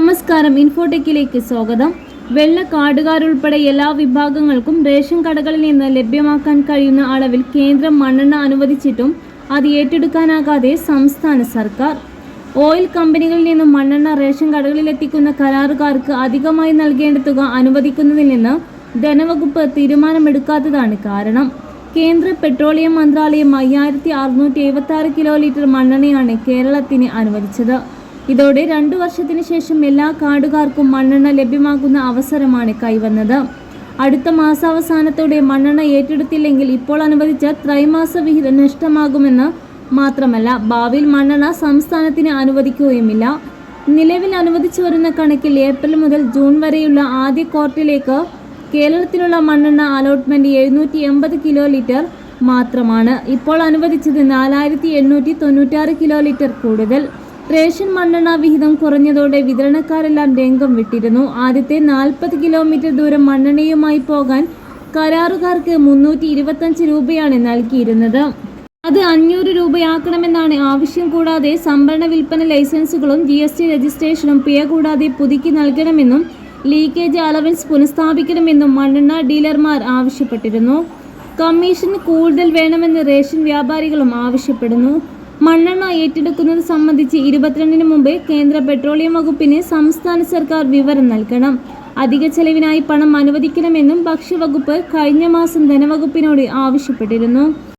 നമസ്കാരം. ഇൻഫോടെക്കിലേക്ക് സ്വാഗതം. വെള്ള കാർഡുകാരുൾപ്പെടെ എല്ലാ വിഭാഗങ്ങൾക്കും റേഷൻ കടകളിൽ നിന്ന് ലഭ്യമാക്കാൻ കഴിയുന്ന അളവിൽ കേന്ദ്രം മണ്ണെണ്ണ അനുവദിച്ചിട്ടും അത് ഏറ്റെടുക്കാനാകാതെ സംസ്ഥാന സർക്കാർ. ഓയിൽ കമ്പനികളിൽ നിന്നും മണ്ണെണ്ണ റേഷൻ കടകളിൽ എത്തിക്കുന്ന കരാറുകാർക്ക് അധികമായി നൽകേണ്ട തുക അനുവദിക്കുന്നതിൽ നിന്ന് ധനവകുപ്പ് തീരുമാനമെടുക്കാത്തതാണ് കാരണം. കേന്ദ്ര പെട്രോളിയം മന്ത്രാലയം 5676 കിലോ ലിറ്റർ മണ്ണെണ്ണയാണ് കേരളത്തിന് അനുവദിച്ചത്. ഇതോടെ 2 വർഷത്തിന് ശേഷം എല്ലാ കാർഡുകാർക്കും മണ്ണെണ്ണ ലഭ്യമാകുന്ന അവസരമാണ് കൈവന്നത്. അടുത്ത മാസാവസാനത്തോടെ മണ്ണെണ്ണ ഏറ്റെടുത്തില്ലെങ്കിൽ ഇപ്പോൾ അനുവദിച്ച ത്രൈമാസ വിഹിതം നഷ്ടമാകുമെന്ന് മാത്രമല്ല, ഭാവിയിൽ മണ്ണെണ്ണ സംസ്ഥാനത്തിന് അനുവദിക്കുകയുമില്ല. നിലവിൽ അനുവദിച്ചു വരുന്ന കണക്കിൽ ഏപ്രിൽ മുതൽ ജൂൺ വരെയുള്ള ആദ്യ ക്വാർട്ടറിലേക്ക് കേരളത്തിലുള്ള മണ്ണെണ്ണ അലോട്ട്മെന്റ് 780 കിലോ ലിറ്റർ മാത്രമാണ്. ഇപ്പോൾ അനുവദിച്ചത് 4896 കിലോ ലിറ്റർ കൂടുതൽ. റേഷൻ മണ്ണെണ്ണ വിഹിതം കുറഞ്ഞതോടെ വിതരണക്കാരെല്ലാം രംഗം വിട്ടിരുന്നു. ആദ്യത്തെ 40 കിലോമീറ്റർ ദൂരം മണ്ണെണ്ണയുമായി പോകാൻ കരാറുകാർക്ക് 325 രൂപയാണ് നൽകിയിരുന്നത്. അത് 500 രൂപയാക്കണമെന്നാണ് ആവശ്യം. കൂടാതെ സംഭരണ വിൽപ്പന ലൈസൻസുകളും GST രജിസ്ട്രേഷനും പിഴ കൂടാതെ പുതുക്കി നൽകണമെന്നും ലീക്കേജ് അലവൻസ് പുനഃസ്ഥാപിക്കണമെന്നും മണ്ണെണ്ണ ഡീലർമാർ ആവശ്യപ്പെട്ടിരുന്നു. കമ്മീഷൻ കൂടുതൽ വേണമെന്ന് റേഷൻ വ്യാപാരികളും ആവശ്യപ്പെടുന്നു. മണ്ണെണ്ണ ഏറ്റെടുക്കുന്നത് സംബന്ധിച്ച് 22-ന് മുമ്പ് കേന്ദ്ര പെട്രോളിയം വകുപ്പിന് സംസ്ഥാന സർക്കാർ വിവരം നൽകണം. അധിക ചെലവിനായി പണം അനുവദിക്കണമെന്നും ഭക്ഷ്യവകുപ്പ് കഴിഞ്ഞ മാസം ധനവകുപ്പിനോട് ആവശ്യപ്പെട്ടിരുന്നു.